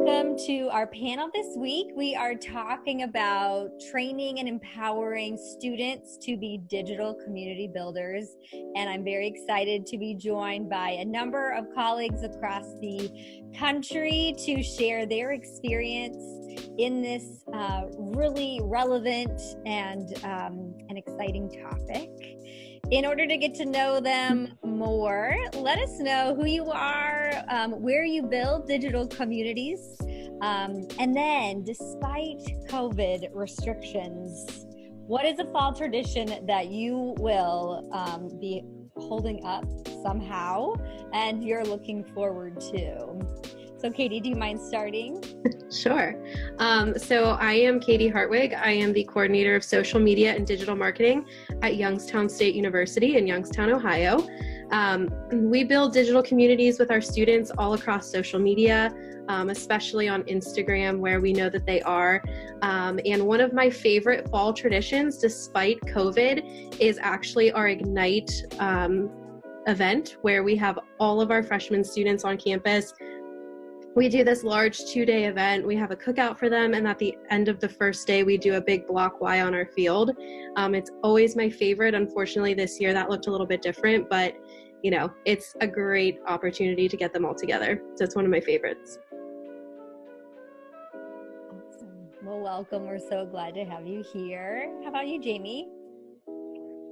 welcome to our panel this week. We are talking about training and empowering students to be digital community builders. And I'm very excited to be joined by a number of colleagues across the country to share their experience in this really relevant and an exciting topic. In order to get to know them more, let us know who you are, where you build digital communities, and then despite COVID restrictions, what is a fall tradition that you will be holding up somehow and you're looking forward to? So Katie, do you mind starting? Sure. So I am Kati Hartwig. I am the coordinator of social media and digital marketing at Youngstown State University in Youngstown, Ohio. We build digital communities with our students all across social media, especially on Instagram, where we know that they are. And one of my favorite fall traditions, despite COVID, is actually our Ignite event, where we have all of our freshman students on campus. We do this large 2-day event. We have a cookout for them, and at the end of the first day, we do a big block Y on our field. It's always my favorite. Unfortunately, this year that looked a little bit different, but you know, it's a great opportunity to get them all together. So it's one of my favorites. Awesome. Well, welcome. We're so glad to have you here. How about you, Jamie?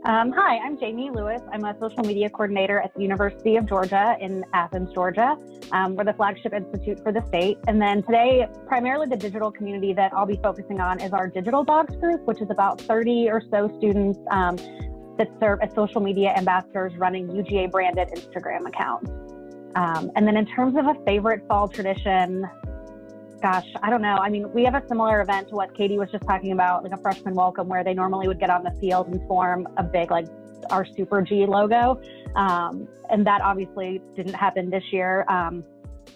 Hi, I'm Jamie Lewis. I'm a social media coordinator at the University of Georgia in Athens, Georgia. We're the flagship institute for the state. And then today, primarily the digital community that I'll be focusing on is our Digital Dogs group, which is about 30 or so students that serve as social media ambassadors running UGA branded Instagram accounts. And then in terms of a favorite fall tradition, gosh, I don't know. I mean, we have a similar event to what Katie was just talking about, like a freshman welcome, where they normally would get on the field and form a big, like, our Super G logo. And that obviously didn't happen this year. As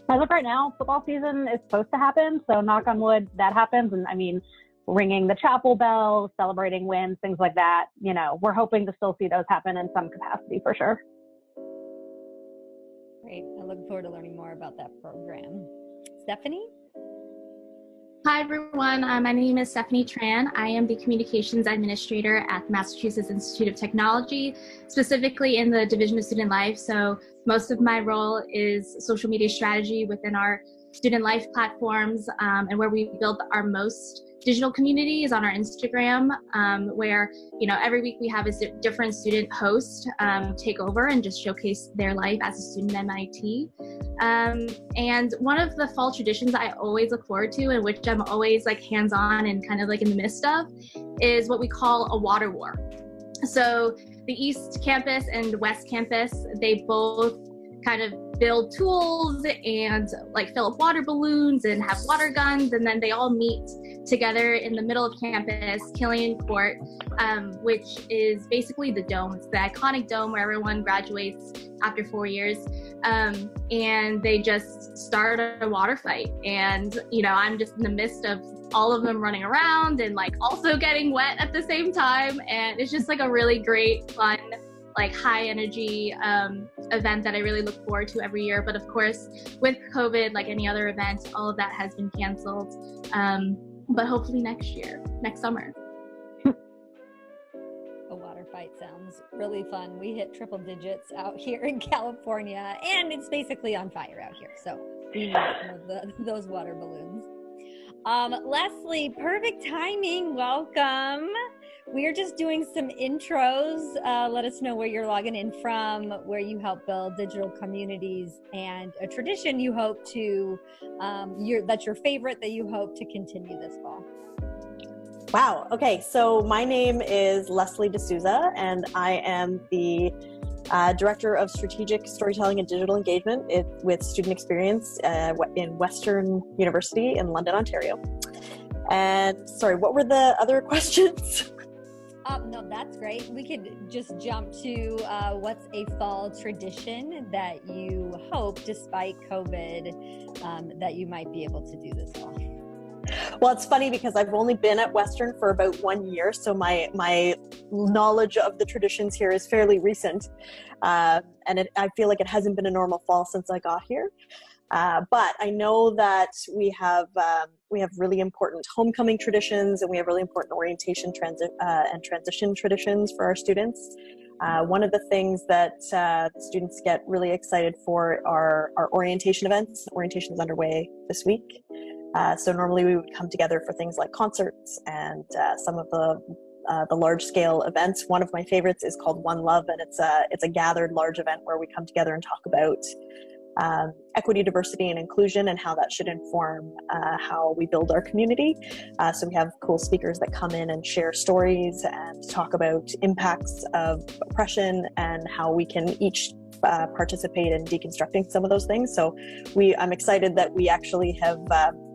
of right now, football season is supposed to happen. So knock on wood, that happens. And I mean, ringing the chapel bell, celebrating wins, things like that. You know, we're hoping to still see those happen in some capacity for sure. Great. I look forward to learning more about that program. Stephanie? Hi, everyone. My name is Stephanie Tran. I am the Communications Administrator at the Massachusetts Institute of Technology, specifically in the Division of Student Life. So most of my role is social media strategy within our student life platforms, and where we build our most digital communities on our Instagram, where, you know, every week we have a different student host take over and just showcase their life as a student at MIT. And one of the fall traditions I always look forward to, and which I'm always like hands-on and kind of like in the midst of, is what we call a water war. So the East Campus and West Campus, they both kind of build tools and like fill up water balloons and have water guns, and then they all meet together in the middle of campus, Killian Court, which is basically the dome. It's the iconic dome where everyone graduates after 4 years, and they just start a water fight. And you know, I'm just in the midst of all of them running around and like also getting wet at the same time, and it's just like a really great, fun, like high energy event that I really look forward to every year. But of course, with COVID, like any other event, all of that has been canceled. But hopefully next summer. A water fight sounds really fun. We hit triple digits out here in California, and it's basically on fire out here. So we need some of those water balloons. Lesley, perfect timing. Welcome. We're just doing some intros. Let us know where you're logging in from, where you help build digital communities, and a tradition you hope to, that's your favorite that you hope to continue this fall. Wow. Okay. So my name is Lesley D'Souza, and I am the Director of Strategic Storytelling and Digital Engagement with Student Experience in Western University in London, Ontario. And sorry, what were the other questions? No, that's great. We could just jump to what's a fall tradition that you hope, despite COVID, that you might be able to do this fall. Well, it's funny because I've only been at Western for about 1 year, so my knowledge of the traditions here is fairly recent, and I feel like it hasn't been a normal fall since I got here. But I know that we have really important homecoming traditions, and we have really important orientation and transition traditions for our students. One of the things that students get really excited for are our orientation events. Orientation is underway this week. So normally we would come together for things like concerts and some of the large-scale events. One of my favorites is called One Love, and it's a gathered large event where we come together and talk about equity, diversity, and inclusion, and how that should inform how we build our community. So we have cool speakers that come in and share stories and talk about impacts of oppression and how we can each participate in deconstructing some of those things. So I'm excited that we actually have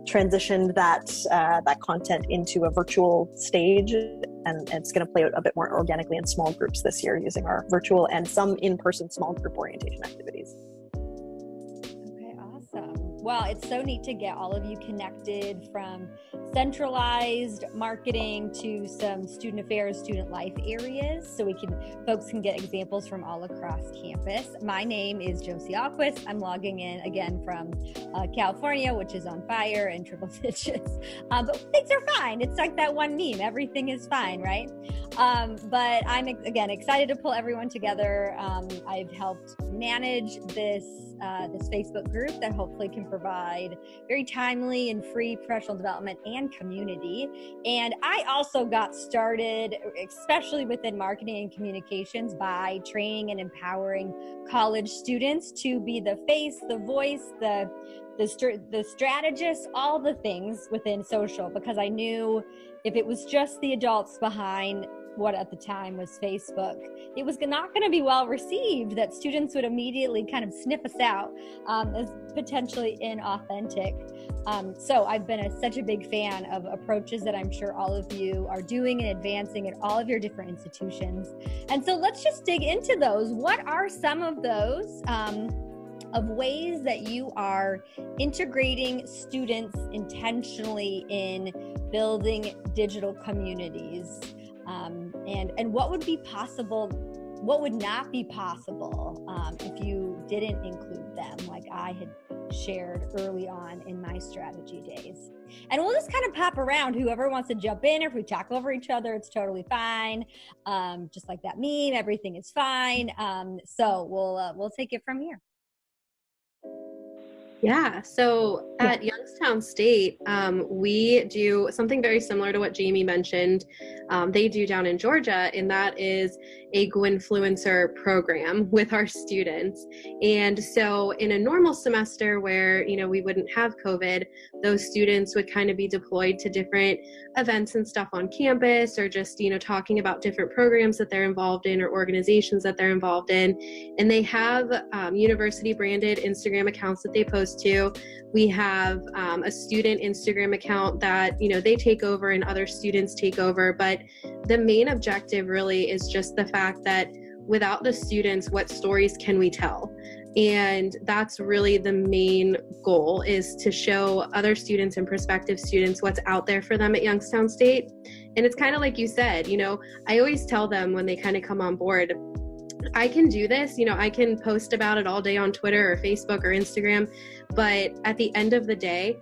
transitioned that content into a virtual stage, and it's going to play out a bit more organically in small groups this year using our virtual and some in-person small group orientation activities. Okay, awesome. Well, it's so neat to get all of you connected, from centralized marketing to some student affairs, student life areas, so folks can get examples from all across campus. My name is Josie Ahlquist. I'm logging in again from California, which is on fire and triple digits. But things are fine. It's like that one meme, everything is fine, right? But I'm again excited to pull everyone together. I've helped manage this Facebook group that hopefully can provide very timely and free professional development and community. And I also got started, especially within marketing and communications, by training and empowering college students to be the face, the voice, the strategist, all the things within social, because I knew if it was just the adults behind what at the time was Facebook, it was not going to be well received, that students would immediately kind of sniff us out as potentially inauthentic. So I've been such a big fan of approaches that I'm sure all of you are doing and advancing at all of your different institutions. And so let's just dig into those. What are some of those of ways that you are integrating students intentionally in building digital communities? And what would be possible, what would not be possible if you didn't include them, like I had shared early on in my strategy days? And we'll just kind of pop around. Whoever wants to jump in, or if we talk over each other, it's totally fine. Just like that meme, everything is fine. So we'll take it from here. Yeah, so at Youngstown State, we do something very similar to what Jamie mentioned. They do down in Georgia, and that is a Gwinfluencer program with our students. And so in a normal semester where, we wouldn't have COVID, those students would kind of be deployed to different events and stuff on campus, or just, talking about different programs that they're involved in or organizations that they're involved in. And they have university branded Instagram accounts that they post to. We have a student Instagram account that, they take over and other students take over. But the main objective really is just the fact that without the students, what stories can we tell? And that's really the main goal, is to show other students and prospective students what's out there for them at Youngstown State. And it's kind of like you said, I always tell them when they kind of come on board, I can do this, I can post about it all day on Twitter or Facebook or Instagram, but at the end of the day,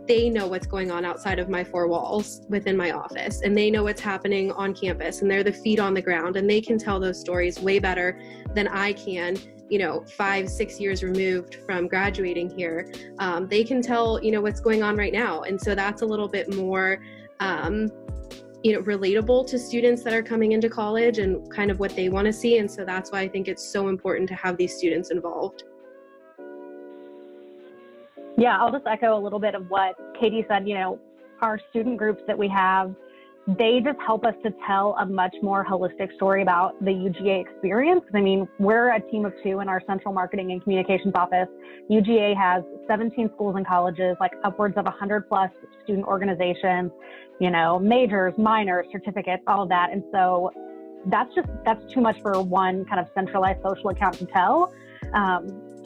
they know what's going on outside of my four walls within my office, and they know what's happening on campus, and they're the feet on the ground, and they can tell those stories way better than I can, 5-6 years removed from graduating here. They can tell, what's going on right now. And so that's a little bit more, relatable to students that are coming into college and kind of what they want to see. And so that's why I think it's so important to have these students involved. Yeah, I'll just echo a little bit of what Katie said. Our student groups that we have, they just help us to tell a much more holistic story about the UGA experience. I mean, we're a team of 2 in our central marketing and communications office. UGA has 17 schools and colleges, like upwards of 100 plus student organizations, majors, minors, certificates, all of that. And so that's too much for one kind of centralized social account to tell.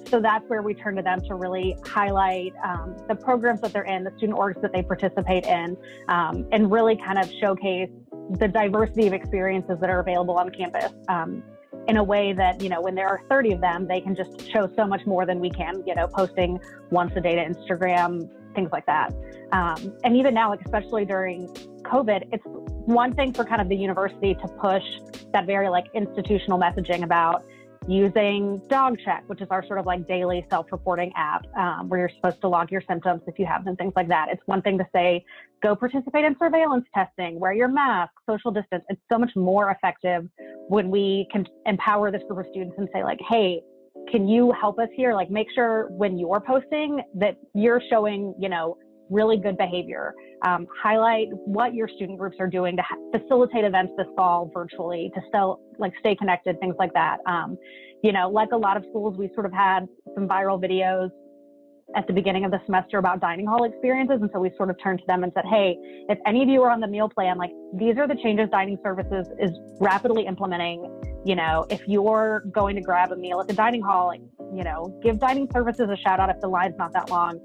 So that's where we turn to them to really highlight the programs that they're in, the student orgs that they participate in, and really kind of showcase the diversity of experiences that are available on campus. in a way that, when there are 30 of them, they can just show so much more than we can, posting once a day to Instagram, things like that. And even now, like especially during COVID, it's one thing for kind of the university to push that very like institutional messaging about using Dog Check, which is our sort of like daily self-reporting app, where you're supposed to log your symptoms if you have them, things like that. It's one thing to say, go participate in surveillance testing, wear your mask, social distance. It's so much more effective when we can empower this group of students and say like, hey, can you help us here? Like make sure when you're posting that you're showing, really good behavior. Highlight what your student groups are doing to facilitate events this fall virtually, to still stay connected, things like that. Like a lot of schools, we sort of had some viral videos at the beginning of the semester about dining hall experiences. And so we sort of turned to them and said, hey, if any of you are on the meal plan, these are the changes dining services is rapidly implementing. If you're going to grab a meal at the dining hall, give dining services a shout out if the line's not that long.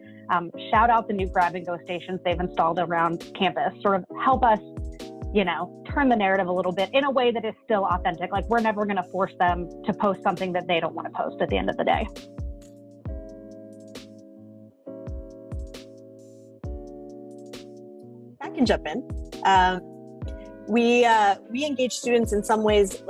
Shout out the new grab and go stations they've installed around campus, sort of help us, turn the narrative a little bit in a way that is still authentic. Like we're never going to force them to post something that they don't want to post at the end of the day. I can jump in. We engage students in some ways.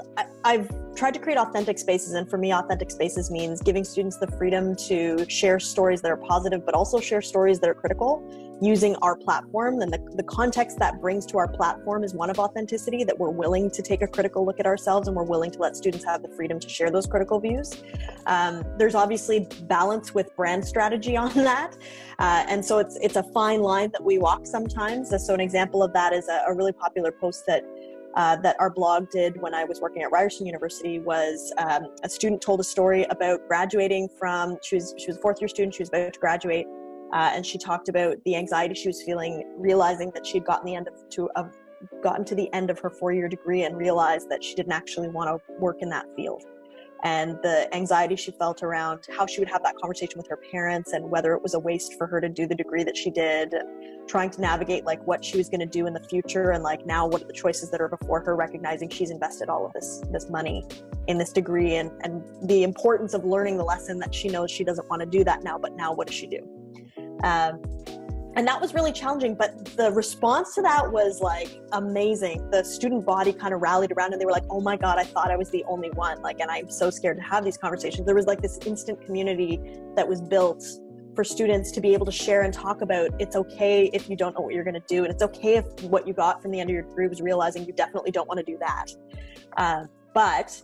I've tried to create authentic spaces, and for me, authentic spaces means giving students the freedom to share stories that are positive, but also share stories that are critical using our platform. And the context that brings to our platform is one of authenticity, that we're willing to take a critical look at ourselves and we're willing to let students have the freedom to share those critical views. There's obviously balance with brand strategy on that. And so it's a fine line that we walk sometimes. So an example of that is a really popular post that our blog did when I was working at Ryerson University. Was a student told a story about graduating from, she was a fourth year student, she was about to graduate, and she talked about the anxiety she was feeling, realizing that she'd gotten to the end of her 4-year degree and realized that she didn't actually want to work in that field. And the anxiety she felt around how she would have that conversation with her parents and whether it was a waste for her to do the degree that she did, and trying to navigate what she was going to do in the future, and now what are the choices that are before her, recognizing she's invested all of this money in this degree, and the importance of learning the lesson that she knows she doesn't want to do that now, but now what does she do? And that was really challenging, but the response to that was amazing. The student body kind of rallied around and they were like, oh my God, I thought I was the only one. And I'm so scared to have these conversations. There was this instant community that was built for students to be able to share and talk about, it's okay if you don't know what you're going to do. And it's okay if what you got from the end of your degree was realizing you definitely don't want to do that. But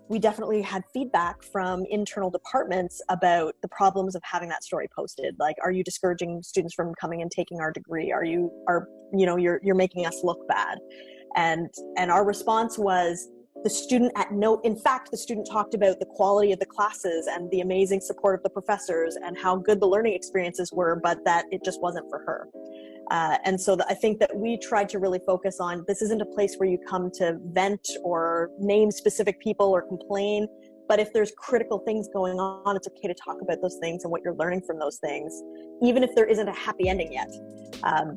we definitely had feedback from internal departments about the problems of having that story posted. Are you discouraging students from coming and taking our degree? You're making us look bad. And our response was, the student the student talked about the quality of the classes and the amazing support of the professors and how good the learning experiences were, but that it just wasn't for her. And so I think that we tried to really focus on, this isn't a place where you come to vent or name specific people or complain, but if there's critical things going on, it's okay to talk about those things and what you're learning from those things, even if there isn't a happy ending yet,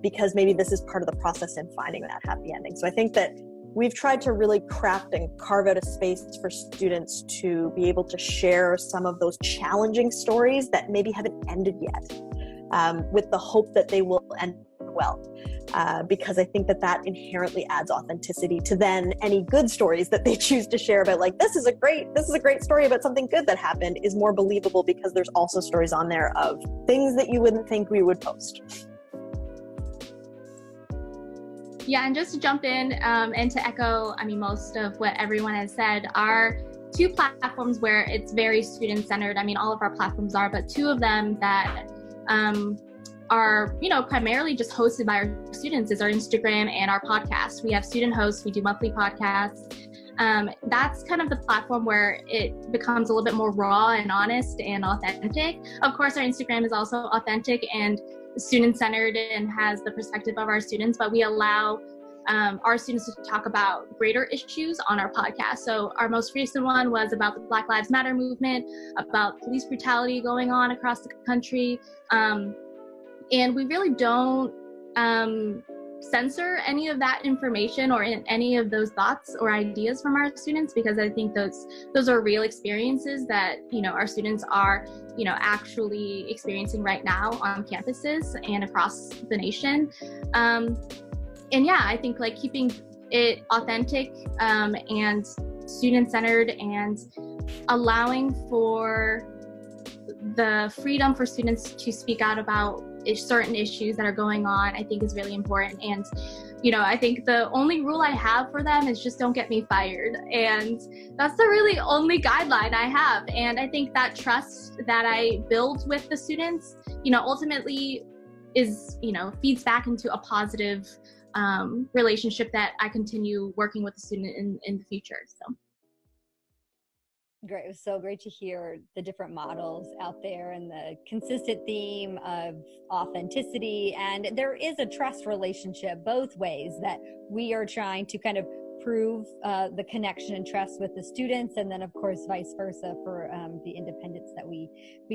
because maybe this is part of the process in finding that happy ending. So I think that we've tried to really craft and carve out a space for students to be able to share some of those challenging stories that maybe haven't ended yet, with the hope that they will end well, because I think that inherently adds authenticity to then any good stories that they choose to share about, this is a great story about something good that happened, is more believable because there's also stories on there of things that you wouldn't think we would post. Yeah, and just to jump in and to echo, most of what everyone has said, our two platforms where it's very student-centered, all of our platforms are, but two of them that are, primarily just hosted by our students is our Instagram and our podcast. We have student hosts, we do monthly podcasts. That's kind of the platform where it becomes a little bit more raw and honest and authentic. Of course, our Instagram is also authentic and student-centered and has the perspective of our students, but we allow our students to talk about greater issues on our podcast. So our most recent one was about the Black Lives Matter movement, about police brutality going on across the country. And we really don't censor any of that information or any of those thoughts or ideas from our students, because I think those are real experiences that, our students are, actually experiencing right now on campuses and across the nation. And yeah, I think like keeping it authentic and student-centered and allowing for the freedom for students to speak out about certain issues that are going on, I think is really important. And, I think the only rule I have for them is just don't get me fired. And that's the really only guideline I have. And I think that trust that I build with the students, ultimately is, feeds back into a positive relationship that I continue working with the student in the future. So. Great. It was so great to hear the different models out there and the consistent theme of authenticity. And there is a trust relationship both ways, that we are trying to kind of prove the connection and trust with the students, and then of course vice versa for the independence that we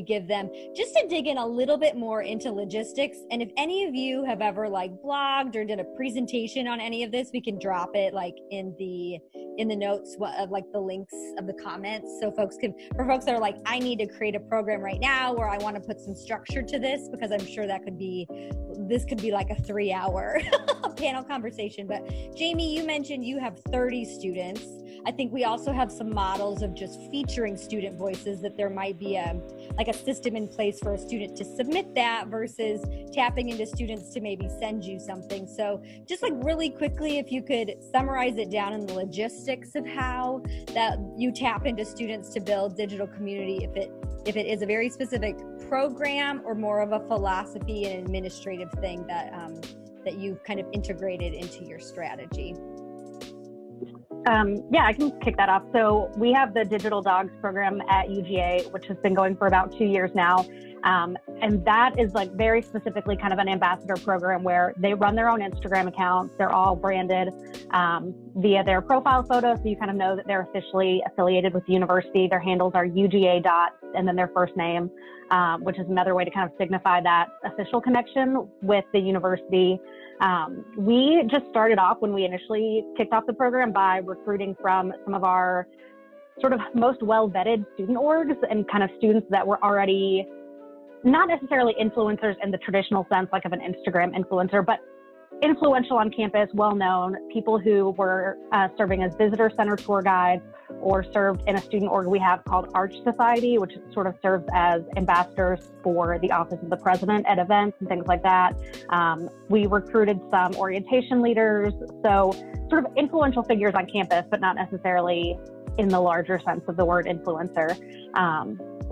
give them. Just to dig in a little bit more into logistics, and if any of you have ever like blogged or did a presentation on any of this, we can drop it like in the notes of like the links of the comments, so for folks that are like, I need to create a program right now, or I want to put some structure to this, because I'm sure this could be like a 3-hour panel conversation. But Jamie, you mentioned you have 30 students. I think we also have some models of just featuring student voices, that there might be a system in place for a student to submit that versus tapping into students to maybe send you something. So just like really quickly, if you could summarize it down in the logistics of how that you tap into students to build digital community, if it is a very specific program or more of a philosophy and administrative thing that you've kind of integrated into your strategy. Yeah, I can kick that off. So we have the Digital Dogs program at UGA, which has been going for about 2 years now. And that is like very specifically kind of an ambassador program where they run their own Instagram accounts. They're all branded via their profile photo, so you kind of know that they're officially affiliated with the university. Their handles are UGA and then their first name, which is another way to kind of signify that official connection with the university. We just started off when we initially kicked off the program by recruiting from some of our sort of most well-vetted student orgs and kind of students that were already not necessarily influencers in the traditional sense, like of an Instagram influencer, but influential on campus, well-known, people who were serving as visitor center tour guides or served in a student org we have called Arch Society, which sort of serves as ambassadors for the Office of the President at events and things like that. We recruited some orientation leaders, so sort of influential figures on campus, but not necessarily in the larger sense of the word influencer.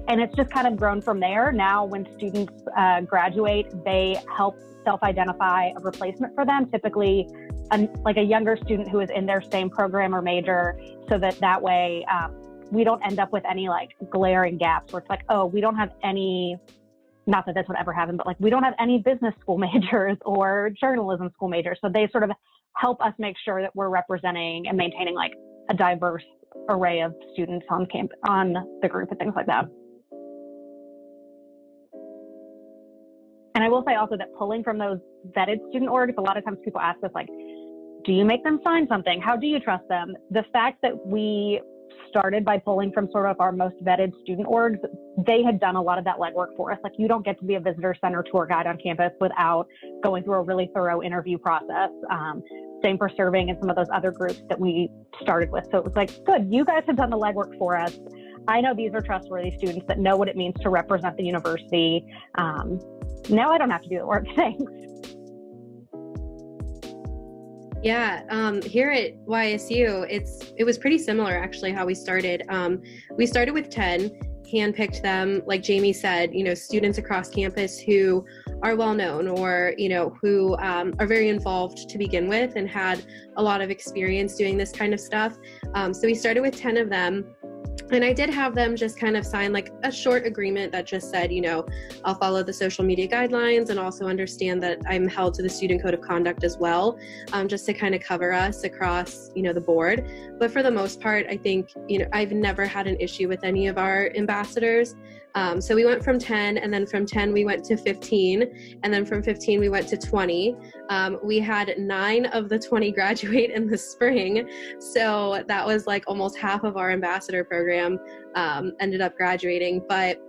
And it's just kind of grown from there. Now, when students graduate, they help self-identify a replacement for them, typically like a younger student who is in their same program or major, so that way we don't end up with any like glaring gaps where it's like, oh, we don't have any, not that this would ever happen, but like we don't have any business school majors or journalism school majors. So they sort of help us make sure that we're representing and maintaining like a diverse array of students on the group and things like that. And I will say also that pulling from those vetted student orgs, a lot of times people ask us like, do you make them sign something? How do you trust them? The fact that we started by pulling from sort of our most vetted student orgs, they had done a lot of that legwork for us. Like, you don't get to be a visitor center tour guide on campus without going through a really thorough interview process. Same for serving in some of those other groups that we started with. So it was like, good, you guys have done the legwork for us. I know these are trustworthy students that know what it means to represent the university. Now I don't have to do the work. Thanks. Yeah, here at YSU, it was pretty similar actually how we started. We started with 10, handpicked them, like Jamie said, students across campus who are well known or, who are very involved to begin with and had a lot of experience doing this kind of stuff. So we started with 10 of them. And I did have them just kind of sign like a short agreement that just said, I'll follow the social media guidelines and also understand that I'm held to the student code of conduct as well, just to kind of cover us across, the board. But for the most part, I think, I've never had an issue with any of our ambassadors. So we went from 10, and then from 10 we went to 15, and then from 15 we went to 20. We had 9 of the 20 graduate in the spring, so that was like almost half of our ambassador program ended up graduating. But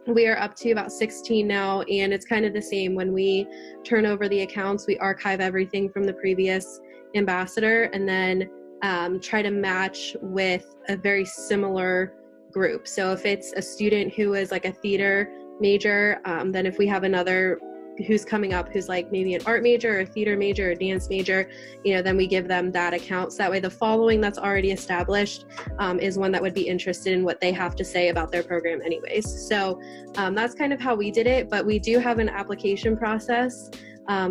we are up to about 16 now, and it's kind of the same. When we turn over the accounts, we archive everything from the previous ambassador, and then try to match with a very similar group. So if it's a student who is like a theater major, then if we have another who's coming up who's like maybe an art major or a theater major or dance major, then we give them that account. So that way the following that's already established is one that would be interested in what they have to say about their program anyways. So that's kind of how we did it, but we do have an application process.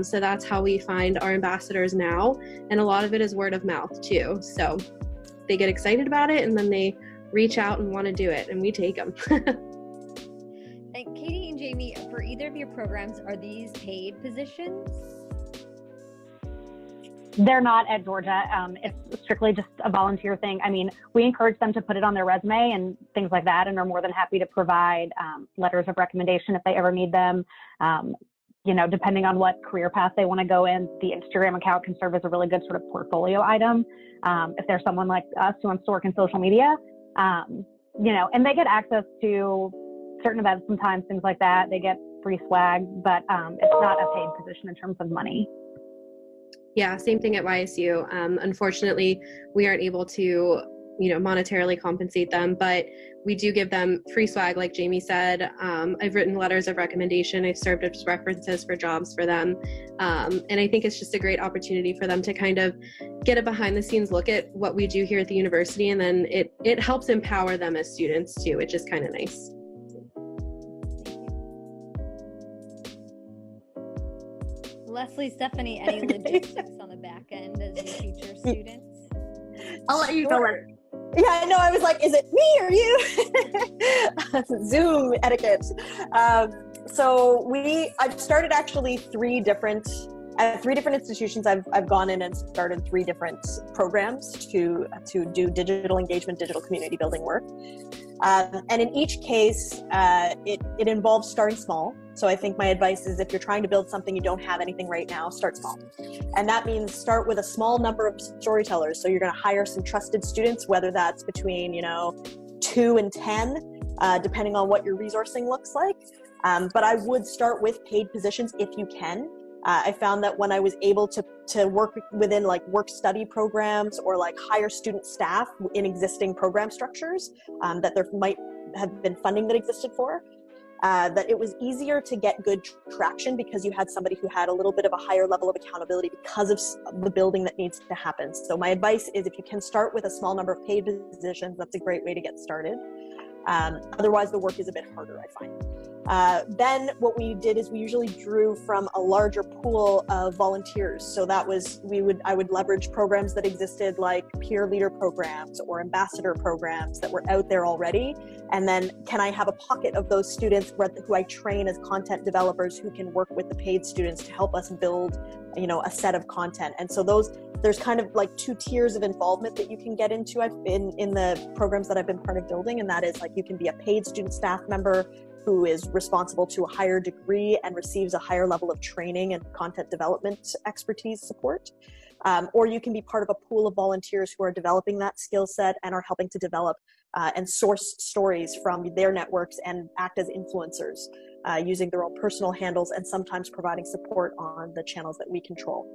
So that's how we find our ambassadors now. And a lot of it is word of mouth too. So they get excited about it and then they reach out and want to do it, and we take them. And Katie and Jamie, for either of your programs, are these paid positions? They're not at Georgia. It's strictly just a volunteer thing. I mean, we encourage them to put it on their resume and things like that, and are more than happy to provide letters of recommendation if they ever need them. Depending on what career path they want to go in, the Instagram account can serve as a really good sort of portfolio item. If there's someone like us who wants to work in social media, and they get access to certain events sometimes, things like that. They get free swag, but it's not a paid position in terms of money. Yeah, same thing at YSU. Unfortunately, we aren't able to, monetarily compensate them, but we do give them free swag, like Jamie said. I've written letters of recommendation. I've served as references for jobs for them. And I think it's just a great opportunity for them to kind of get a behind the scenes look at what we do here at the university. And then it helps empower them as students too, which is kind of nice. Lesley, Stephanie, any logistics on the back end as you teach your students? I'll let you go. Yeah, I know. I was like, is it me or you? Zoom etiquette. So I've started actually three different institutions. I've gone in and started 3 different programs to do digital engagement, digital community building work. And in each case, it involves starting small. So I think my advice is, if you're trying to build something, you don't have anything right now, start small. And that means start with a small number of storytellers. So you're going to hire some trusted students, whether that's between, 2 and 10, depending on what your resourcing looks like. But I would start with paid positions if you can. I found that when I was able to work within like work study programs or like hire student staff in existing program structures, that there might have been funding that existed for, that it was easier to get good traction because you had somebody who had a little bit of a higher level of accountability because of the building that needs to happen. So my advice is, if you can start with a small number of paid positions, that's a great way to get started. Otherwise, the work is a bit harder, I find. Then what we did is we usually drew from a larger pool of volunteers. So that was, I would leverage programs that existed, like peer leader programs or ambassador programs that were out there already. And then, can I have a pocket of those students who I train as content developers who can work with the paid students to help us build, a set of content. And so there's kind of like 2 tiers of involvement that you can get into in the programs that I've been part of building. And that is, like, you can be a paid student staff member who is responsible to a higher degree and receives a higher level of training and content development expertise support. Or you can be part of a pool of volunteers who are developing that skill set and are helping to develop and source stories from their networks and act as influencers, using their own personal handles and sometimes providing support on the channels that we control.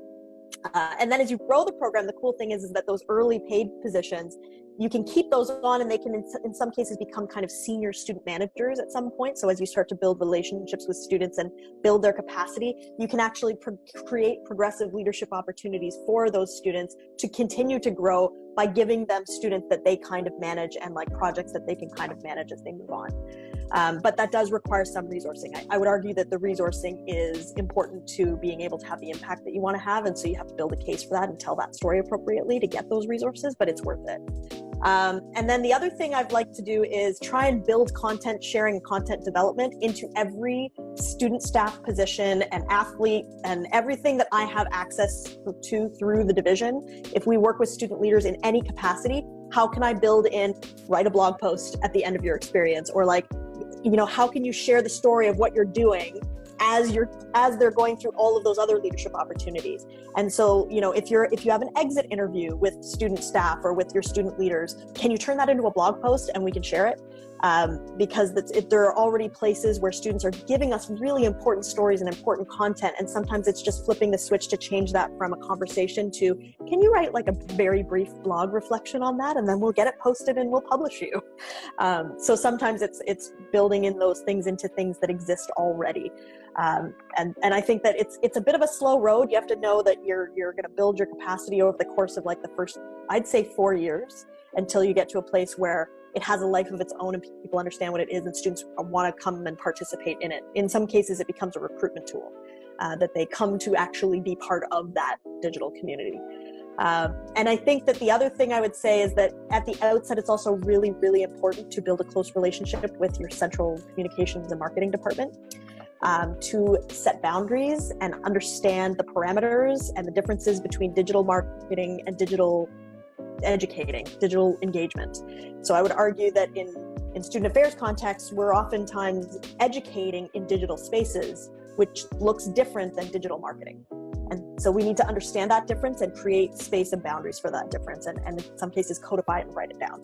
And then as you grow the program, the cool thing is that those early paid positions, you can keep those on, and they can in some cases become kind of senior student managers at some point. So as you start to build relationships with students and build their capacity, you can actually create progressive leadership opportunities for those students to continue to grow by giving them students that they kind of manage and like projects that they can kind of manage as they move on. But that does require some resourcing. I would argue that the resourcing is important to being able to have the impact that you want to have. And so you have to build a case for that and tell that story appropriately to get those resources, but it's worth it. And then the other thing I'd like to do is try and build content sharing and content development into every student staff position and athlete and everything that I have access to through the division. If we work with student leaders in any capacity, how can I build in, write a blog post at the end of your experience, or like how can you share the story of what you're doing as they're going through all of those other leadership opportunities. And so, if you have an exit interview with student staff or with your student leaders, can you turn that into a blog post and we can share it? Because there are already places where students are giving us really important stories and important content, and sometimes it's just flipping the switch to change that from a conversation to, can you write like a very brief blog reflection on that, and then we'll get it posted and we'll publish you. So sometimes it's building in those things into things that exist already. And I think that it's a bit of a slow road. You have to know that you're going to build your capacity over the course of like the first, I'd say 4 years, until you get to a place where it has a life of its own and people understand what it is and students want to come and participate in it. In some cases, it becomes a recruitment tool that they come to actually be part of that digital community. And I think that the other thing I would say is that at the outset, it's also really, really important to build a close relationship with your central communications and marketing department. To set boundaries and understand the parameters and the differences between digital marketing and digital educating, digital engagement. So I would argue that in student affairs contexts, we're oftentimes educating in digital spaces, which looks different than digital marketing. And so we need to understand that difference and create space and boundaries for that difference, and in some cases codify it and write it down.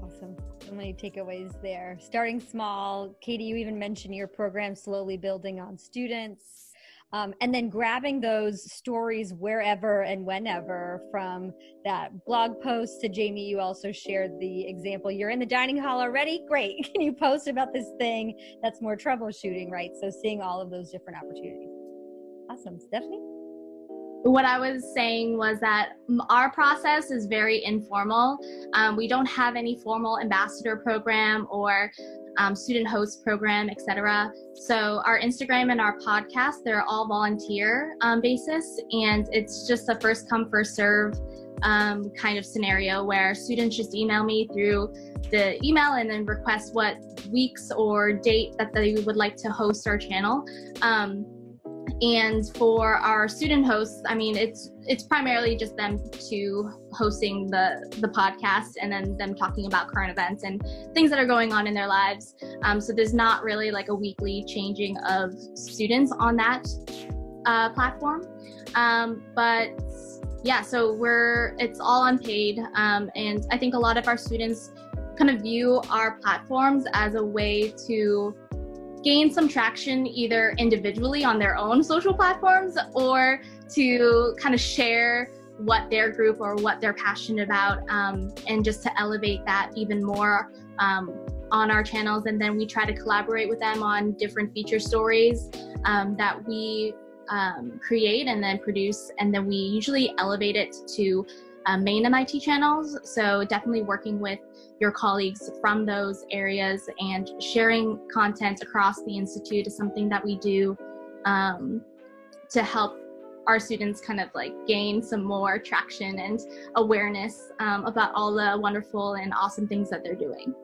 Awesome. So many takeaways there. Starting small. Katie, you even mentioned your program slowly building on students. And then grabbing those stories wherever and whenever, from that blog post to Jamie, you also shared the example. You're in the dining hall already? Great. Can you post about this thing that's more troubleshooting, right? So seeing all of those different opportunities. Awesome. Stephanie? What I was saying was that our process is very informal. We don't have any formal ambassador program or student host program, etc. So our Instagram and our podcast, they're all volunteer basis, and it's just a first come, first serve kind of scenario where students just email me through the email and then request what weeks or date that they would like to host our channel. And for our student hosts, I mean, it's primarily just them hosting the podcast and then them talking about current events and things that are going on in their lives. So there's not really like a weekly changing of students on that platform. But yeah, so it's all unpaid. And I think a lot of our students kind of view our platforms as a way to gain some traction either individually on their own social platforms or to kind of share what their group or what they're passionate about, and just to elevate that even more on our channels. And then we try to collaborate with them on different feature stories that we create and then produce, and then we usually elevate it to main MIT channels. So definitely working with your colleagues from those areas and sharing content across the Institute is something that we do to help our students kind of like gain some more traction and awareness about all the wonderful and awesome things that they're doing.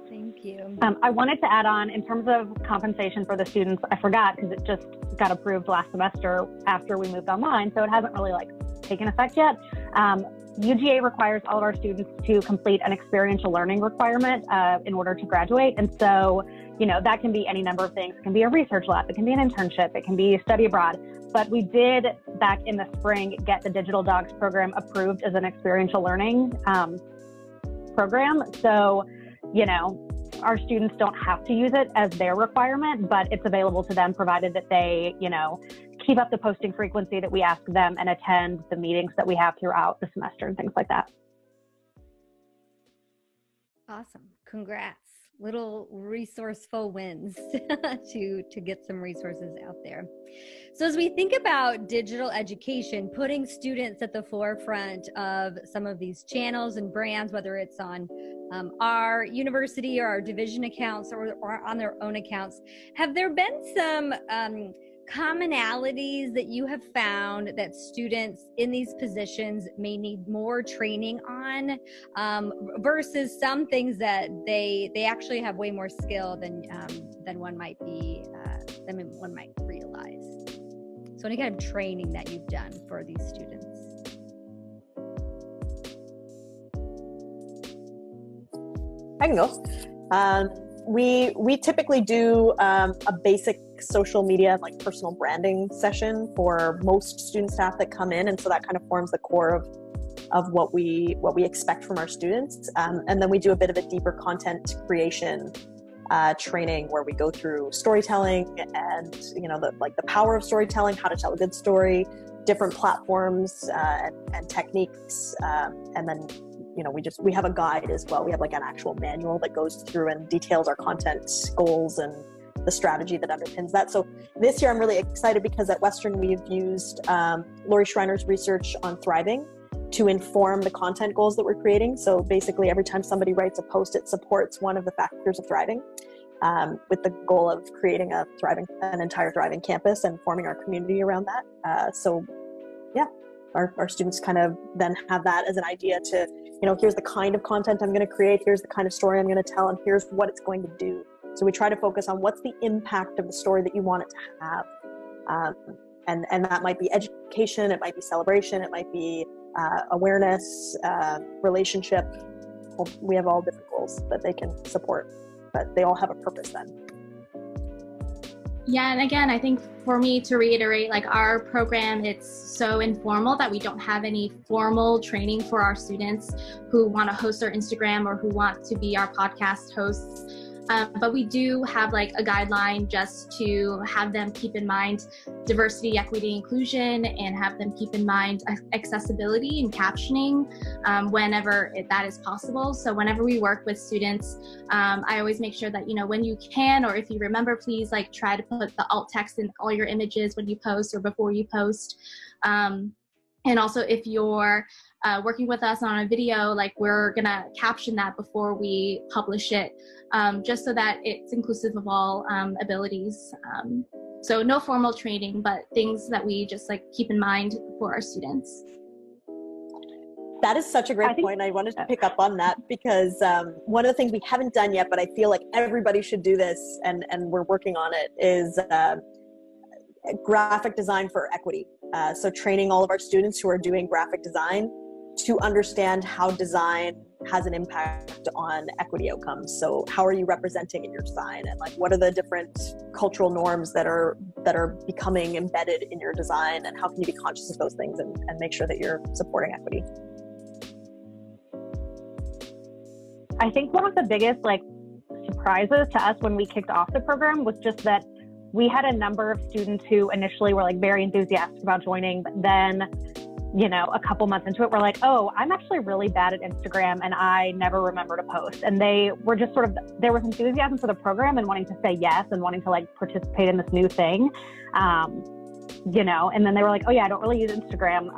Thank you. I wanted to add on, in terms of compensation for the students, I forgot because it just got approved last semester after we moved online, so it hasn't really like taken effect yet. UGA requires all of our students to complete an experiential learning requirement in order to graduate. And so, that can be any number of things. It can be a research lab, it can be an internship, it can be study abroad. But we did, back in the spring, get the Digital Dogs program approved as an experiential learning program. So, our students don't have to use it as their requirement, but it's available to them provided that they, keep up the posting frequency that we ask them and attend the meetings that we have throughout the semester and things like that. Awesome. Congrats. Little resourceful wins to get some resources out there. So as we think about digital education, putting students at the forefront of some of these channels and brands, whether it's on our university or our division accounts or on their own accounts, have there been some commonalities that you have found that students in these positions may need more training on, versus some things that they actually have way more skill than one might realize? So any kind of training that you've done for these students? I can go. We typically do a basic social media, like personal branding session for most student staff that come in, and so that kind of forms the core of what we expect from our students. And then we do a bit of a deeper content creation training where we go through storytelling and the power of storytelling, how to tell a good story, different platforms and techniques, and then we have a guide as well. We have like an actual manual that goes through and details our content goals and the strategy that underpins that. So this year I'm really excited because at Western we've used Lori Schreiner's research on thriving to inform the content goals that we're creating. So basically every time somebody writes a post, it supports one of the factors of thriving, with the goal of creating an entire thriving campus and forming our community around that. So yeah, our students kind of then have that as an idea to, here's the kind of content I'm going to create, here's the kind of story I'm going to tell, and here's what it's going to do. So we try to focus on what's the impact of the story that you want it to have. And that might be education, it might be celebration, it might be awareness, relationship. We have all different goals that they can support, but they all have a purpose then. Yeah, and again, I think for me to reiterate, like our program, it's so informal that we don't have any formal training for our students who want to host our Instagram or who want to be our podcast hosts. But we do have like a guideline just to have them keep in mind diversity, equity, inclusion, and have them keep in mind accessibility and captioning whenever that is possible. So whenever we work with students, I always make sure that, when you can, or if you remember, please like try to put the alt text in all your images when you post or before you post. And also if you're working with us on a video, like we're gonna caption that before we publish it, just so that it's inclusive of all abilities. So no formal training, but things that we just like keep in mind for our students. That is such a great point. I wanted to pick up on that because one of the things we haven't done yet, but I feel like everybody should do this, and we're working on it, is graphic design for equity. So training all of our students who are doing graphic design to understand how design has an impact on equity outcomes. So how are you representing in your design, and like what are the different cultural norms that are becoming embedded in your design, and how can you be conscious of those things and make sure that you're supporting equity? I think one of the biggest surprises to us when we kicked off the program was just that we had a number of students who initially were very enthusiastic about joining, but then a couple months into it, we're like, oh, I'm actually really bad at Instagram and I never remember to post. And they were just there was enthusiasm for the program and wanting to say yes and wanting to participate in this new thing. And then they were like, oh yeah, I don't really use Instagram.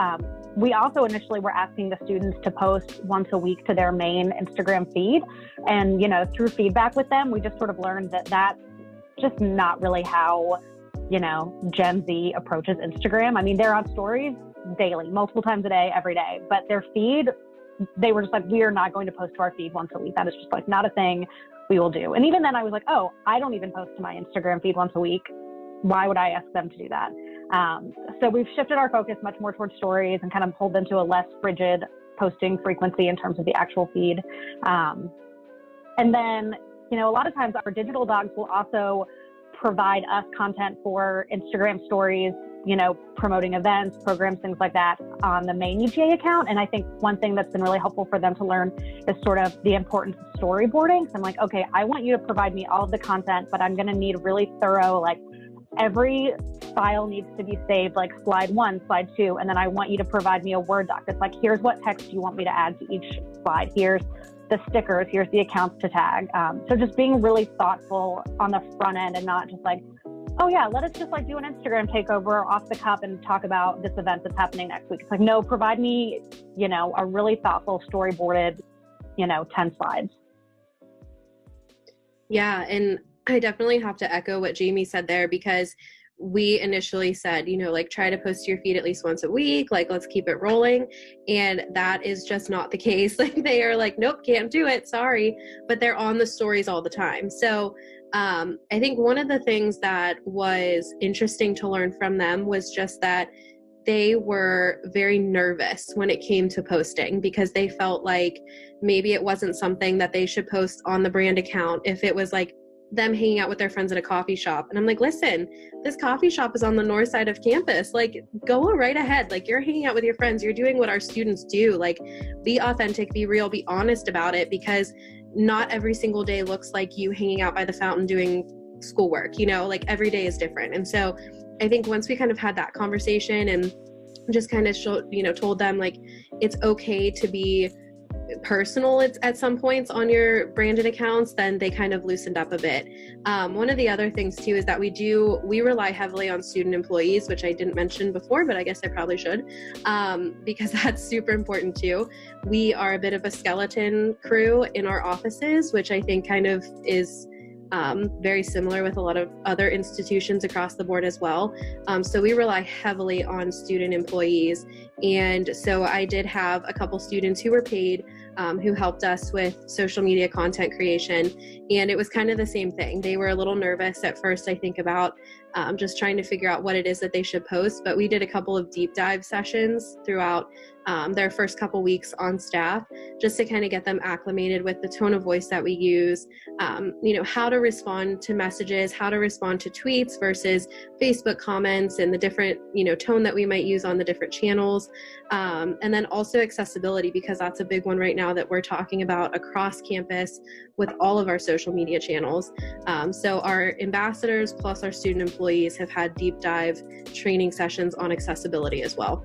We also initially were asking the students to post once a week to their main Instagram feed. And, through feedback with them, we just sort of learned that that's just not really how, Gen Z approaches Instagram. I mean, they're on stories daily, multiple times a day, every day, but their feed, they were just like, we are not going to post to our feed once a week. That is just not a thing we will do. And even then I was like, oh, I don't even post to my Instagram feed once a week. Why would I ask them to do that? So we've shifted our focus much more towards stories and kind of pulled them to a less frigid posting frequency in terms of the actual feed. And then, a lot of times our digital dogs will also provide us content for Instagram stories, promoting events, programs, things like that on the main UGA account. And I think one thing that's been really helpful for them to learn is sort of the importance of storyboarding. So I'm like, okay, I want you to provide me all of the content, but I'm going to need really thorough, every file needs to be saved, slide 1, slide 2. And then I want you to provide me a Word doc that's here's what text you want me to add to each slide. Here's the stickers, here's the accounts to tag. So just being really thoughtful on the front end and not just oh yeah, let us just do an Instagram takeover off the cuff and talk about this event that's happening next week. It's no, provide me, a really thoughtful storyboarded, 10 slides. Yeah. And I definitely have to echo what Jamie said there, because we initially said, try to post to your feed at least once a week, let's keep it rolling. And that is just not the case. They are nope, can't do it. Sorry. But they're on the stories all the time. So I think one of the things that was interesting to learn from them was just that they were very nervous when it came to posting because they felt like maybe it wasn't something that they should post on the brand account if it was like them hanging out with their friends at a coffee shop. And I'm like, listen, this coffee shop is on the north side of campus. Like, go right ahead. Like, you're hanging out with your friends. You're doing what our students do. Like, be authentic, be real, be honest about it, because not every single day looks like you hanging out by the fountain doing schoolwork, you know, like every day is different. And so I think once we kind of had that conversation and just kind of told them like, it's okay to be personal at some points on your branded accounts, then they kind of loosened up a bit. One of the other things too is that we rely heavily on student employees, which I didn't mention before, but I guess I probably should, because that's super important too. We are a bit of a skeleton crew in our offices, which I think kind of is very similar with a lot of other institutions across the board as well. So we rely heavily on student employees. And so I did have a couple students who were paid, who helped us with social media content creation. And it was kind of the same thing. They were a little nervous at first, I think, about just trying to figure out what it is that they should post. But we did a couple of deep dive sessions throughout their first couple weeks on staff, just to kind of get them acclimated with the tone of voice that we use, how to respond to messages, how to respond to tweets versus Facebook comments, and the different, tone that we might use on the different channels. And then also accessibility, because that's a big one right now that we're talking about across campus with all of our social media channels. So our ambassadors plus our student employees have had deep dive training sessions on accessibility as well.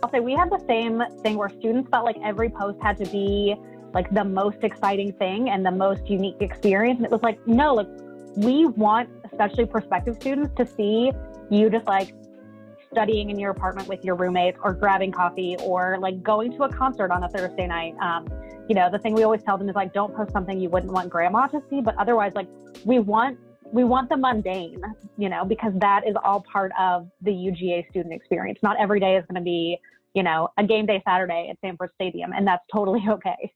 I'll say we had the same thing where students felt like every post had to be like the most exciting thing and the most unique experience. And it was like, no, like we want, especially prospective students, to see you just like studying in your apartment with your roommates, or grabbing coffee, or like going to a concert on a Thursday night. The thing we always tell them is like, don't post something you wouldn't want grandma to see, but otherwise, like we want the mundane, because that is all part of the UGA student experience. Not every day is going to be, a game day Saturday at Sanford Stadium, and that's totally okay.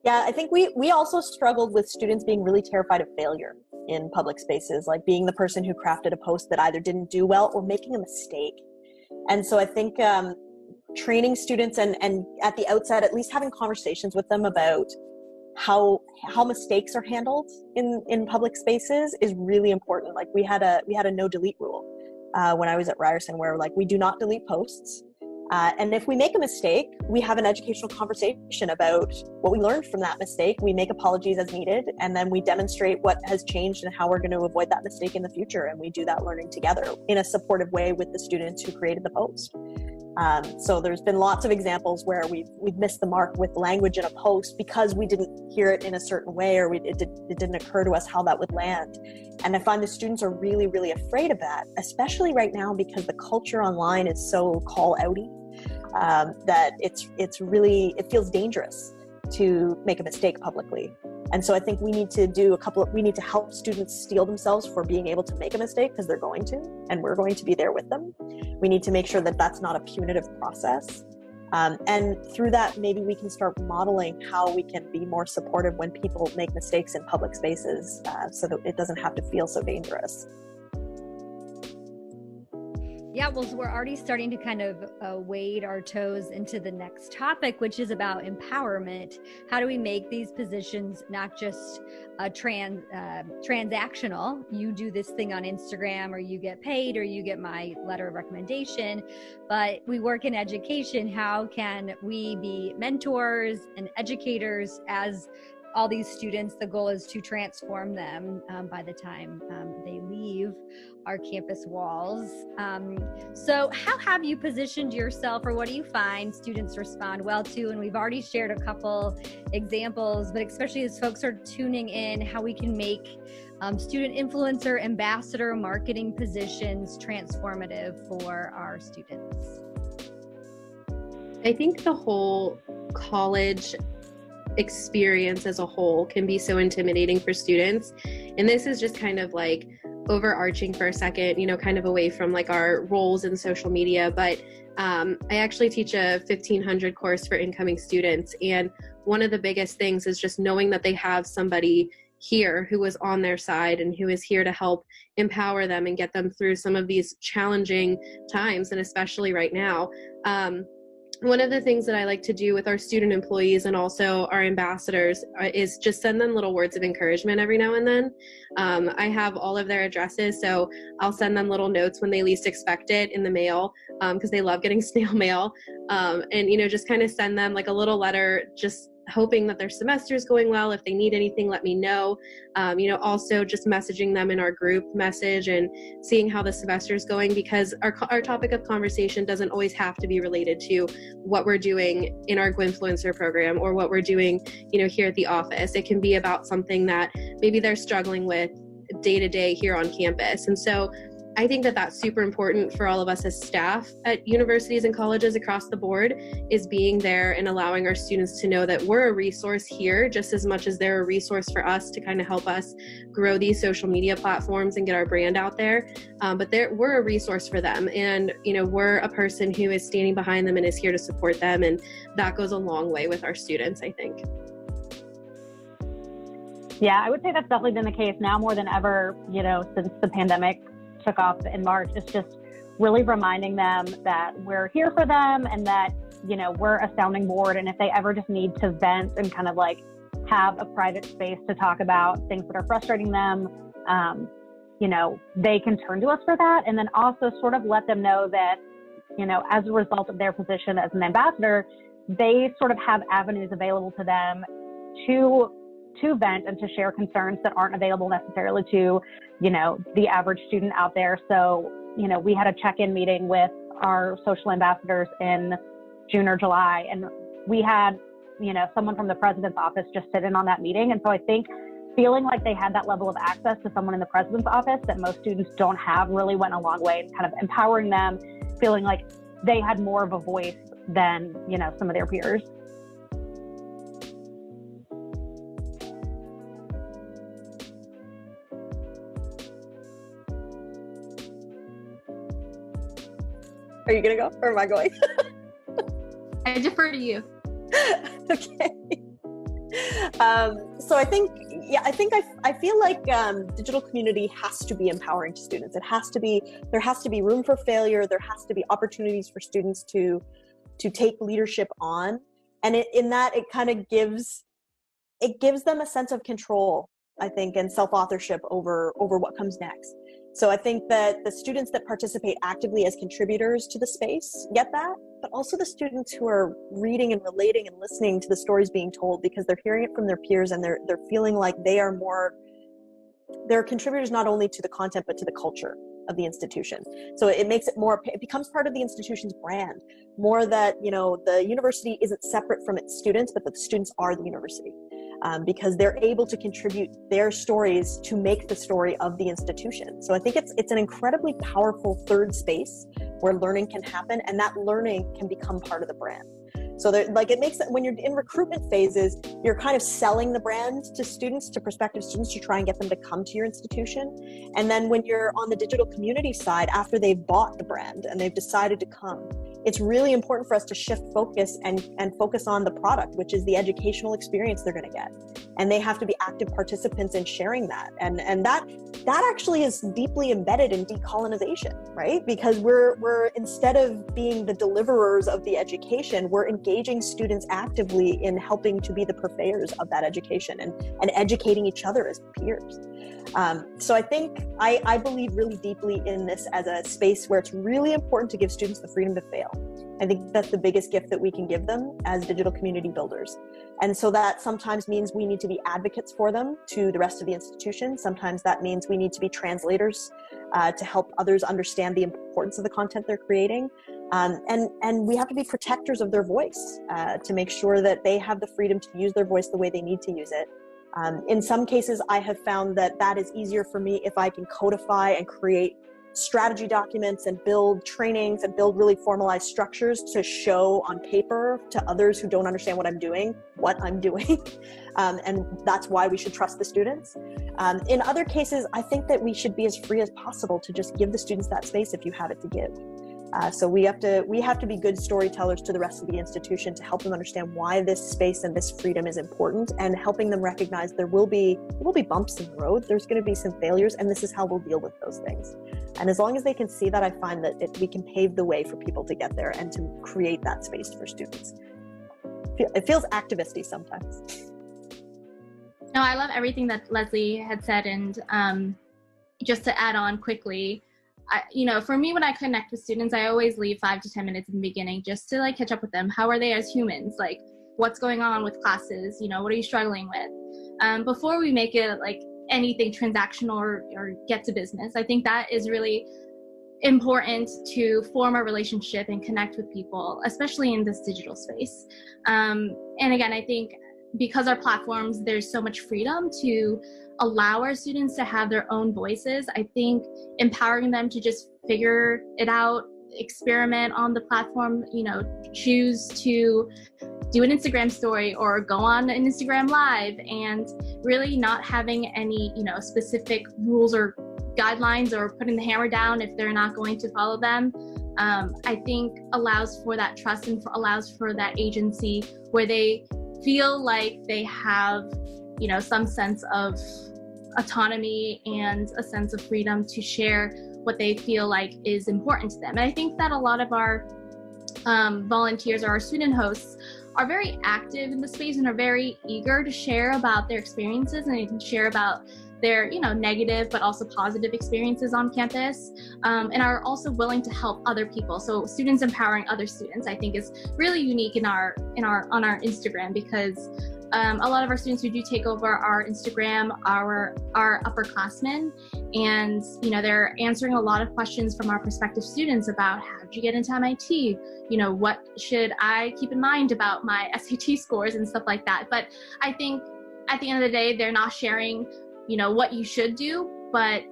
Yeah, I think we also struggled with students being really terrified of failure in public spaces, like being the person who crafted a post that either didn't do well or making a mistake. And so I think training students and at the outset, at least having conversations with them about how mistakes are handled in public spaces is really important. Like we had a no delete rule when I was at Ryerson, where like we do not delete posts. And if we make a mistake, we have an educational conversation about what we learned from that mistake. We make apologies as needed, and then we demonstrate what has changed and how we're going to avoid that mistake in the future. And we do that learning together in a supportive way with the students who created the post. So there's been lots of examples where we've missed the mark with language in a post because we didn't hear it in a certain way, or it didn't occur to us how that would land. And I find the students are really, really afraid of that, especially right now because the culture online is so call-outy, that it feels dangerous to make a mistake publicly. And so I think we need to help students steel themselves for being able to make a mistake, because they're going to, and we're going to be there with them. We need to make sure that that's not a punitive process. And through that, maybe we can start modeling how we can be more supportive when people make mistakes in public spaces, so that it doesn't have to feel so dangerous. Yeah, well, so we're already starting to kind of wade our toes into the next topic, which is about empowerment. How do we make these positions not just transactional? You do this thing on Instagram, or you get paid, or you get my letter of recommendation, but we work in education. How can we be mentors and educators as all these students? The goal is to transform them by the time they leave our campus walls. So how have you positioned yourself, or what do you find students respond well to? And we've already shared a couple examples, but especially as folks are tuning in, how we can make student influencer, ambassador, marketing positions transformative for our students. I think the whole college experience as a whole can be so intimidating for students. And this is just kind of like overarching for a second, kind of away from like our roles in social media. But I actually teach a 1500 course for incoming students. And one of the biggest things is just knowing that they have somebody here who was on their side and who is here to help empower them and get them through some of these challenging times, and especially right now. One of the things that I like to do with our student employees and also our ambassadors is just send them little words of encouragement every now and then. I have all of their addresses, so I'll send them little notes when they least expect it in the mail, because they love getting snail mail. And, just kind of send them like a little letter, just hoping that their semester is going well. If they need anything, let me know. Also just messaging them in our group message and seeing how the semester is going, because our topic of conversation doesn't always have to be related to what we're doing in our Gwinfluencer program or what we're doing, here at the office. It can be about something that maybe they're struggling with day to day here on campus. And so I think that that's super important for all of us as staff at universities and colleges across the board, is being there and allowing our students to know that we're a resource here just as much as they're a resource for us to kind of help us grow these social media platforms and get our brand out there. But we're a resource for them. And, we're a person who is standing behind them and is here to support them. And that goes a long way with our students, I think. Yeah, I would say that's definitely been the case now more than ever, since the pandemic took off in March. It's just really reminding them that we're here for them and that, we're a sounding board. And if they ever just need to vent and kind of like have a private space to talk about things that are frustrating them, they can turn to us for that. And then also sort of let them know that, as a result of their position as an ambassador, they sort of have avenues available to them to vent and to share concerns that aren't available necessarily to, the average student out there. So, we had a check-in meeting with our social ambassadors in June or July, and we had, someone from the president's office just sit in on that meeting. And so I think feeling like they had that level of access to someone in the president's office that most students don't have really went a long way in kind of empowering them, feeling like they had more of a voice than, some of their peers. Are you going to go or am I going? I defer to you. Okay. So I feel like digital community has to be empowering to students. There has to be room for failure. There has to be opportunities for students to take leadership on. And in that, it kind of gives them a sense of control, I think, and self-authorship over what comes next. So I think that the students that participate actively as contributors to the space get that, but also the students who are reading and relating and listening to the stories being told because they're hearing it from their peers and they're feeling like they're contributors not only to the content, but to the culture of the institution. So it becomes part of the institution's brand, more that, the university isn't separate from its students, but that the students are the university. Because they're able to contribute their stories to make the story of the institution. So I think it's an incredibly powerful third space where learning can happen, and that learning can become part of the brand. So it makes it, when you're in recruitment phases, you're kind of selling the brand to students, to prospective students, to try and get them to come to your institution. And then when you're on the digital community side, after they've bought the brand and they've decided to come, it's really important for us to shift focus and focus on the product, which is the educational experience they're going to get. And they have to be active participants in sharing that. And that actually is deeply embedded in decolonization, right? Because we're instead of being the deliverers of the education, we're engaging students actively in helping to be the purveyors of that education and educating each other as peers. So I think I believe really deeply in this as a space where it's really important to give students the freedom to fail. I think that's the biggest gift that we can give them as digital community builders. And so that sometimes means we need to be advocates for them to the rest of the institution. Sometimes that means we need to be translators to help others understand the importance of the content they're creating. And we have to be protectors of their voice to make sure that they have the freedom to use their voice the way they need to use it. In some cases, I have found that is easier for me if I can codify and create strategy documents and build trainings and build really formalized structures to show on paper to others who don't understand what I'm doing. And that's why we should trust the students. In other cases, I think that we should be as free as possible to just give the students that space if you have it to give. So we have to be good storytellers to the rest of the institution to help them understand why this space and this freedom is important, and helping them recognize there will be bumps in the road. There's going to be some failures, and this is how we'll deal with those things. And as long as they can see that, I find that we can pave the way for people to get there and to create that space for students. It feels activisty sometimes. No, I love everything that Lesley had said, and just to add on quickly, for me, when I connect with students, I always leave 5 to 10 minutes in the beginning just to catch up with them. How are they as humans? What's going on with classes? What are you struggling with? Before we make it anything transactional or get to business. I think that is really important to form a relationship and connect with people, especially in this digital space. And again, I think because our platforms, there's so much freedom to allow our students to have their own voices. I think empowering them to just figure it out, experiment on the platform, choose to do an Instagram story or go on an Instagram live, and really not having any, specific rules or guidelines or putting the hammer down if they're not going to follow them, I think allows for that trust and allows for that agency where they feel like they have, some sense of autonomy and a sense of freedom to share what they feel like is important to them. And I think that a lot of our volunteers or our student hosts are very active in the space and are very eager to share about their experiences and share about their, negative but also positive experiences on campus, and are also willing to help other people. So students empowering other students, I think, is really unique on our Instagram, because a lot of our students who do take over our Instagram are upperclassmen, and they're answering a lot of questions from our prospective students about how did you get into MIT, what should I keep in mind about my SAT scores and stuff like that. But I think at the end of the day, they're not sharing what you should do, but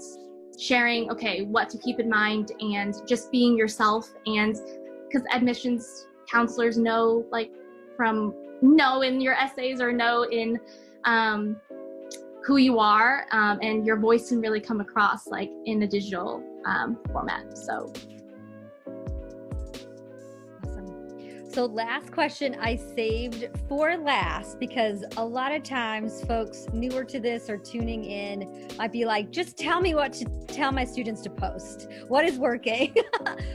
sharing, okay, what to keep in mind and just being yourself. And because admissions counselors know in your essays or know in who you are, and your voice can really come across in a digital format. So So last question I saved for last, because a lot of times folks newer to this or tuning in might be like, just tell me what to tell my students to post. What is working?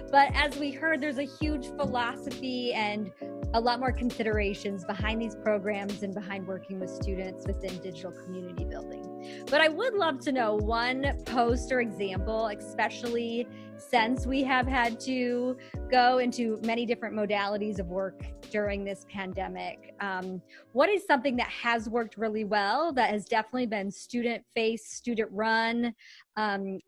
But as we heard, there's a huge philosophy and a lot more considerations behind these programs and behind working with students within digital community building. But I would love to know one post or example, especially since we have had to go into many different modalities of work during this pandemic. What is something that has worked really well, that has definitely been student-faced, student-run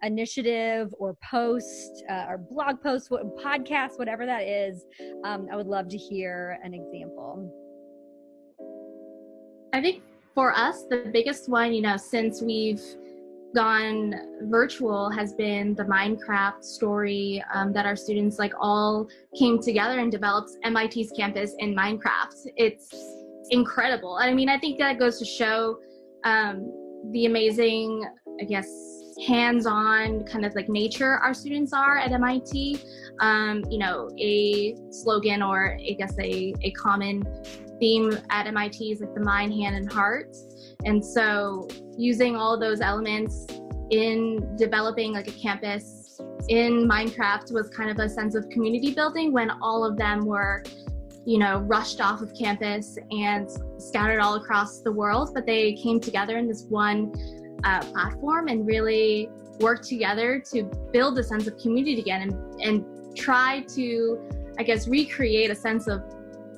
initiative or post or blog post, podcast, whatever that is? I would love to hear an example. I think for us, the biggest one, since we've gone virtual, has been the Minecraft story that our students all came together and developed MIT's campus in Minecraft. It's incredible. I mean, I think that goes to show the amazing, hands-on kind of nature our students are at MIT. A slogan, or a common theme at MIT is the mind, hand, and heart. And so using all those elements in developing a campus in Minecraft was kind of a sense of community building when all of them were, rushed off of campus and scattered all across the world, but they came together in this one platform and really worked together to build a sense of community again and try to, recreate a sense of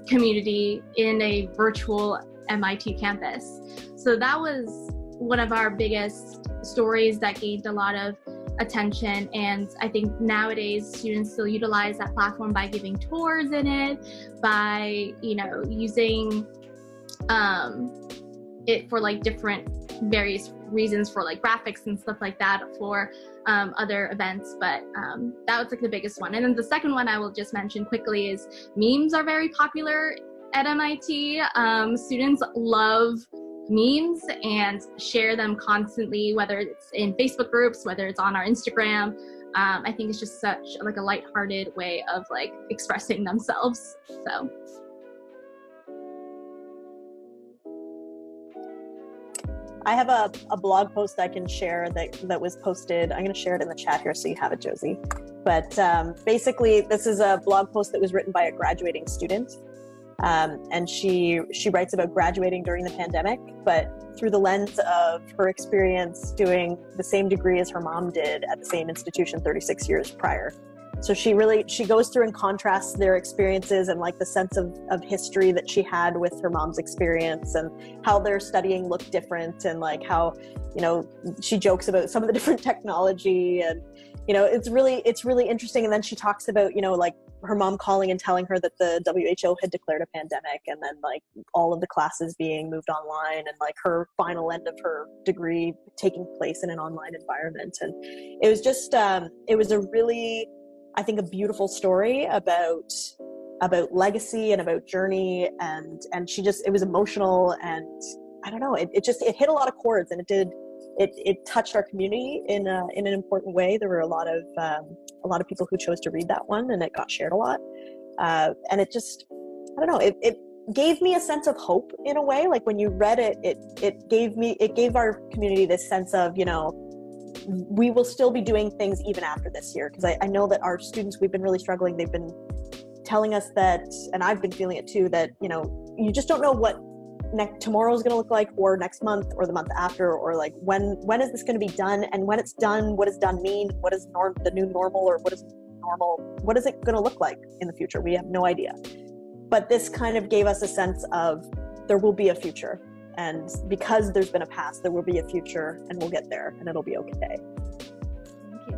community in a virtual MIT campus. So that was one of our biggest stories that gained a lot of attention. And I think nowadays students still utilize that platform by giving tours in it, by, using it for different various reasons, for graphics and stuff like that for other events. But that was the biggest one. And then the second one I will just mention quickly is memes are very popular at MIT. Students love memes and share them constantly, whether it's in Facebook groups, whether it's on our Instagram. I think it's just such like a lighthearted way of like expressing themselves. So. I have a blog post I can share that was posted. I'm going to share it in the chat here so you have it, Josie. But basically, this is a blog post that was written by a graduating student. And she writes about graduating during the pandemic, but through the lens of her experience doing the same degree as her mom did at the same institution 36 years prior. So she goes through and contrasts their experiences and like the sense of history that she had with her mom's experience and how their studying looked different, and like how, you know, she jokes about some of the different technology, and, you know, it's really interesting. And then she talks about, you know, like her mom calling and telling her that the WHO had declared a pandemic, and then like all of the classes being moved online, and like her final end of her degree taking place in an online environment. And it was just, it was a really, I think, a beautiful story about legacy and about journey, and it was emotional, and I don't know, it hit a lot of chords, and it touched our community in an important way. There were a lot of people who chose to read that one, and it got shared a lot, and it just, I don't know, it gave me a sense of hope in a way. Like when you read it, it gave our community this sense of, you know, we will still be doing things even after this year. Because I know that our students, we've been really struggling. They've been telling us that, and I've been feeling it too, that, you know, you just don't know what tomorrow is going to look like, or next month, or the month after, or like when is this going to be done? And when it's done, what does done mean? What is the new normal, or what is normal? What is it going to look like in the future? We have no idea. But this kind of gave us a sense of there will be a future. And because there's been a past, there will be a future, and we'll get there, and it'll be okay. Thank you.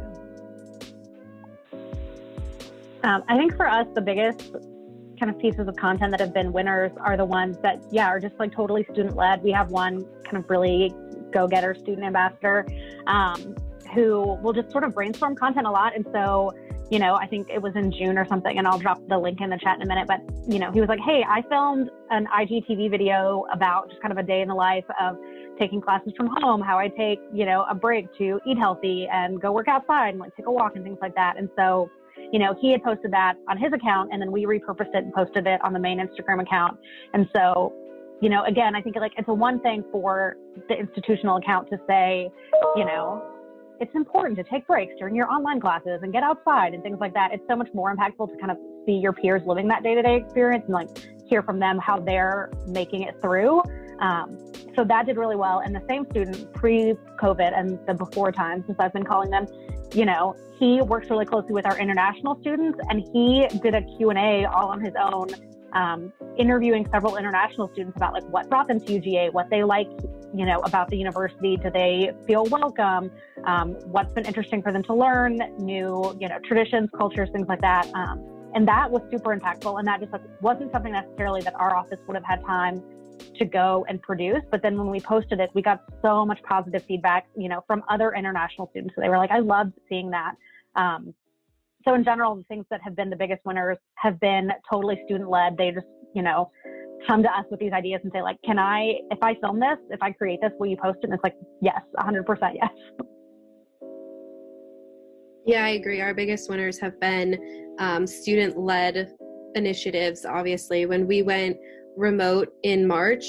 I think for us, the biggest kind of pieces of content that have been winners are the ones that, are just like totally student-led. We have one kind of really go-getter student ambassador who will just sort of brainstorm content a lot. And so, you know, I think it was in June or something, and I'll drop the link in the chat in a minute, but, you know, he was like, hey, I filmed an IGTV video about just kind of a day in the life of taking classes from home, how I take, you know, a break to eat healthy and go work outside and like take a walk and things like that. And so, you know, he had posted that on his account, and then we repurposed it and posted it on the main Instagram account. And so, you know, again, I think like it's a one thing for the institutional account to say, you know, it's important to take breaks during your online classes and get outside and things like that. It's so much more impactful to kind of see your peers living that day-to-day experience and like hear from them how they're making it through. So that did really well. And the same student pre-COVID and the before times, since I've been calling them, you know, he works really closely with our international students, and he did a Q&A all on his own, interviewing several international students about like what brought them to UGA, what they like, you know, about the university. Do they feel welcome? What's been interesting for them to learn, new, you know, traditions, cultures, things like that. And that was super impactful. And that just like, wasn't something necessarily that our office would have had time to go and produce. But then when we posted it, we got so much positive feedback, you know, from other international students. So they were like, I loved seeing that. So in general, the things that have been the biggest winners have been totally student-led. They just, you know, come to us with these ideas and say like, if I film this, if I create this, will you post it? And it's like, yes, 100% yes. Yeah, I agree. Our biggest winners have been student-led initiatives, obviously. When we went remote in March,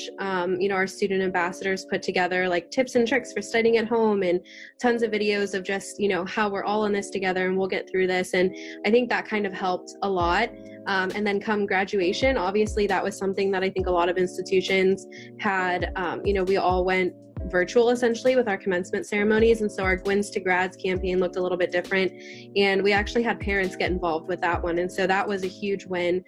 you know, our student ambassadors put together like tips and tricks for studying at home and tons of videos of just, you know, how we're all in this together and we'll get through this. And I think that kind of helped a lot. And then come graduation, obviously that was something that I think a lot of institutions had, you know, we all went virtual essentially with our commencement ceremonies, and so our Gwins to Grads campaign looked a little bit different, and we actually had parents get involved with that one, and so that was a huge win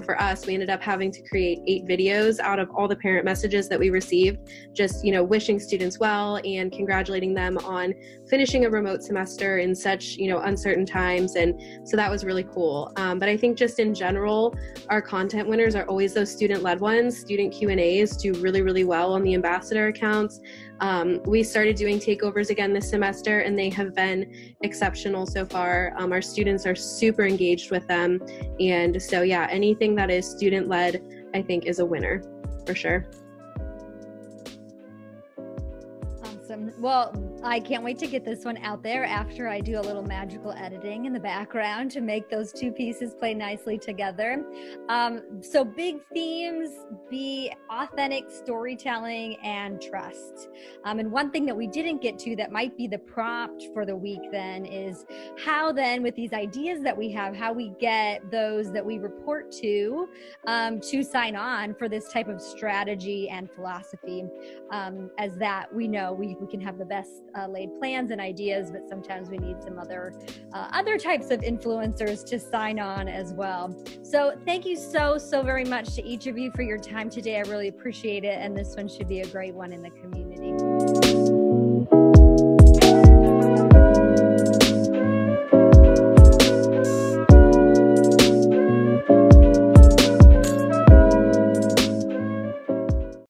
for us. We ended up having to create 8 videos out of all the parent messages that we received, just, you know, wishing students well and congratulating them on finishing a remote semester in such, you know, uncertain times, and so that was really cool. But I think just in general, our content winners are always those student-led ones. Student Q&As do really, really well on the ambassador accounts. We started doing takeovers again this semester, and they have been exceptional so far. Our students are super engaged with them. And so, yeah, anything that is student-led, I think, is a winner for sure. Awesome. Well, I can't wait to get this one out there after I do a little magical editing in the background to make those two pieces play nicely together. So big themes, be authentic storytelling and trust. And one thing that we didn't get to that might be the prompt for the week then is how then with these ideas that we have, how we get those that we report to sign on for this type of strategy and philosophy. As that we know we can have the best laid plans and ideas, but sometimes we need some other types of influencers to sign on as well. So thank you so very much to each of you for your time today. I really appreciate it, and this one should be a great one in the community.